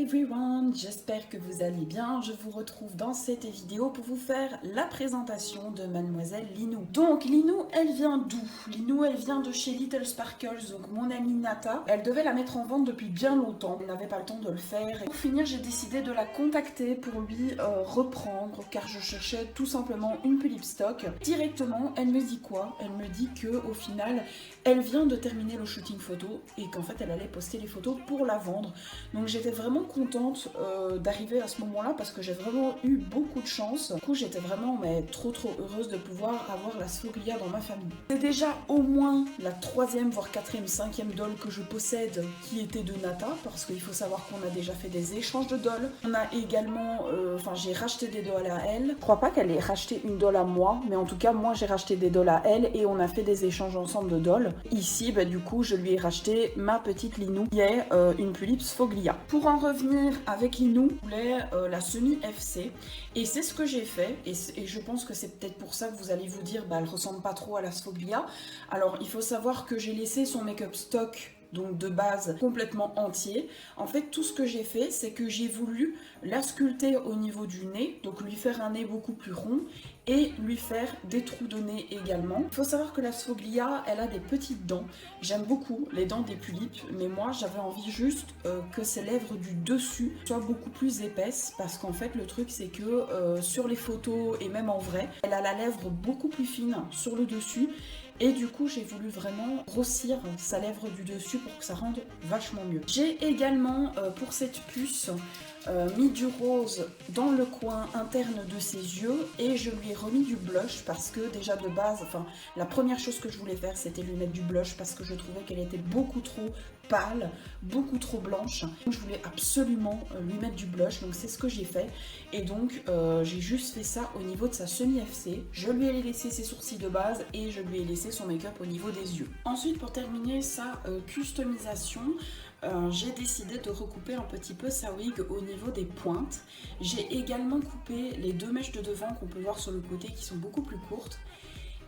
everyone, j'espère que vous allez bien. Je vous retrouve dans cette vidéo pour vous faire la présentation de Mademoiselle Linou. Donc Linou, elle vient d'où? Linou, elle vient de chez Little Sparkles, donc mon amie Nata. Elle devait la mettre en vente depuis bien longtemps, elle n'avait pas le temps de le faire. Et pour finir, j'ai décidé de la contacter pour lui reprendre, car je cherchais tout simplement une Pulip Stock. Directement, elle me dit quoi? Elle me dit que au final, elle vient de terminer le shooting photo et qu'en fait, elle allait poster les photos pour la vendre. Donc j'étais vraiment contente d'arriver à ce moment-là parce que j'ai vraiment eu beaucoup de chance. Du coup j'étais vraiment trop heureuse de pouvoir avoir la Sfoglia dans ma famille. C'est déjà au moins la 3e voire 4e, 5e doll que je possède qui était de Nata, parce qu'il faut savoir qu'on a déjà fait des échanges de dolls. On a également, j'ai racheté des dolls à elle. Je crois pas qu'elle ait racheté une doll à moi, mais en tout cas moi j'ai racheté des dolls à elle et on a fait des échanges ensemble de dolls. Ici du coup je lui ai racheté ma petite Linou qui est une Pulip Sfoglia. Pour en revenir avec Linou, je voulais la semi FC et c'est ce que j'ai fait et je pense que c'est peut-être pour ça que vous allez vous dire elle ressemble pas trop à la Sfoglia. Alors il faut savoir que j'ai laissé son make-up stock donc de base complètement entier. En fait tout ce que j'ai fait c'est que j'ai voulu la sculpter au niveau du nez, donc lui faire un nez beaucoup plus rond et lui faire des trous de nez également. Il faut savoir que la Sfoglia, elle a des petites dents. J'aime beaucoup les dents des Pulip, mais moi j'avais envie juste que ses lèvres du dessus soient beaucoup plus épaisses, parce qu'en fait le truc c'est que sur les photos et même en vrai, elle a la lèvre beaucoup plus fine sur le dessus. Et du coup, j'ai voulu vraiment grossir sa lèvre du dessus pour que ça rende vachement mieux. J'ai également, pour cette puce, mis du rose dans le coin interne de ses yeux et je lui ai remis du blush parce que déjà de base, la première chose que je voulais faire c'était lui mettre du blush parce que je trouvais qu'elle était beaucoup trop pâle, beaucoup trop blanche. Donc je voulais absolument lui mettre du blush, donc c'est ce que j'ai fait. Et donc j'ai juste fait ça au niveau de sa semi-FC. Je lui ai laissé ses sourcils de base et je lui ai laissé son make-up au niveau des yeux. Ensuite, pour terminer sa customisation, j'ai décidé de recouper un petit peu sa wig au niveau des pointes. J'ai également coupé les 2 mèches de devant qu'on peut voir sur le côté qui sont beaucoup plus courtes.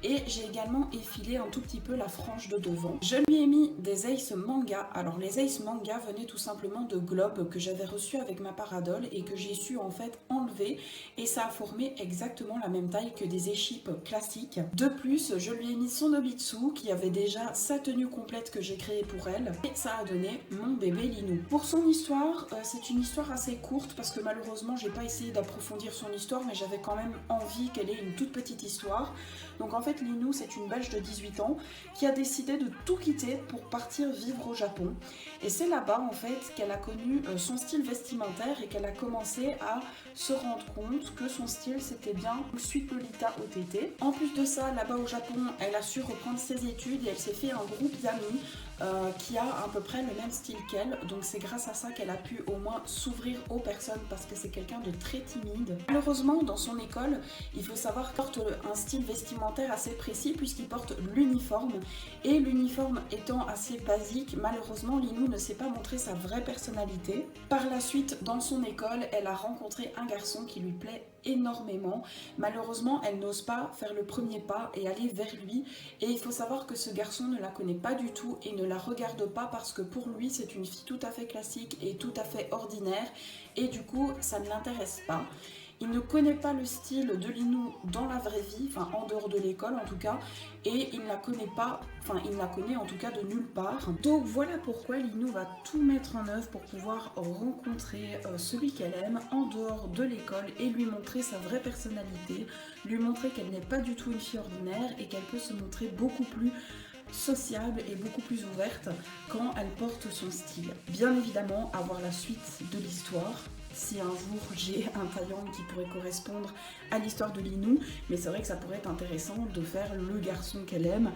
Et j'ai également effilé un tout petit peu la frange de devant. Je lui ai mis des Ace Manga. Alors les Ace Manga venaient tout simplement de globes que j'avais reçus avec ma paradol et que j'ai su en fait enlever. Et ça a formé exactement la même taille que des échippes classiques. De plus, je lui ai mis son Nobitsu qui avait déjà sa tenue complète que j'ai créée pour elle. Et ça a donné mon bébé Linou. Pour son histoire, c'est une histoire assez courte parce que malheureusement j'ai pas essayé d'approfondir son histoire, mais j'avais quand même envie qu'elle ait une toute petite histoire. Donc en fait Linou c'est une Belge de 18 ans qui a décidé de tout quitter pour partir vivre au Japon. Et c'est là-bas en fait qu'elle a connu son style vestimentaire et qu'elle a commencé à se rendre compte que son style c'était bien Suite Lolita OTT. En plus de ça, là-bas au Japon, elle a su reprendre ses études et elle s'est fait un groupe d'amis qui a à peu près le même style qu'elle. Donc c'est grâce à ça qu'elle a pu au moins s'ouvrir aux personnes parce que c'est quelqu'un de très timide. Malheureusement dans son école, il faut savoir qu'elle porte un style vestimentaire assez précis puisqu'il porte l'uniforme. Et l'uniforme étant assez basique, malheureusement Linou ne s'est pas montré sa vraie personnalité. Par la suite dans son école, elle a rencontré un garçon qui lui plaît énormément. Malheureusement elle n'ose pas faire le premier pas et aller vers lui. Et il faut savoir que ce garçon ne la connaît pas du tout et ne la regarde pas parce que pour lui c'est une fille tout à fait classique et tout à fait ordinaire et du coup ça ne l'intéresse pas. Il ne connaît pas le style de Linou dans la vraie vie, en dehors de l'école en tout cas, et il ne la connaît pas, il ne la connaît en tout cas de nulle part. Donc voilà pourquoi Linou va tout mettre en œuvre pour pouvoir rencontrer celui qu'elle aime en dehors de l'école et lui montrer sa vraie personnalité, lui montrer qu'elle n'est pas du tout une fille ordinaire et qu'elle peut se montrer beaucoup plus sociable et beaucoup plus ouverte quand elle porte son style. Bien évidemment, avoir la suite de l'histoire, si un jour j'ai un taillant qui pourrait correspondre à l'histoire de Linou, mais c'est vrai que ça pourrait être intéressant de faire le garçon qu'elle aime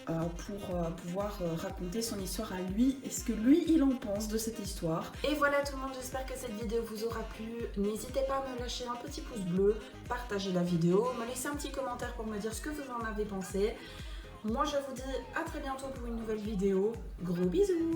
pour pouvoir raconter son histoire à lui et ce que lui il en pense de cette histoire. Et voilà tout le monde, j'espère que cette vidéo vous aura plu. N'hésitez pas à me lâcher un petit pouce bleu, partager la vidéo, me laisser un petit commentaire pour me dire ce que vous en avez pensé. Moi je vous dis à très bientôt pour une nouvelle vidéo. Gros bisous!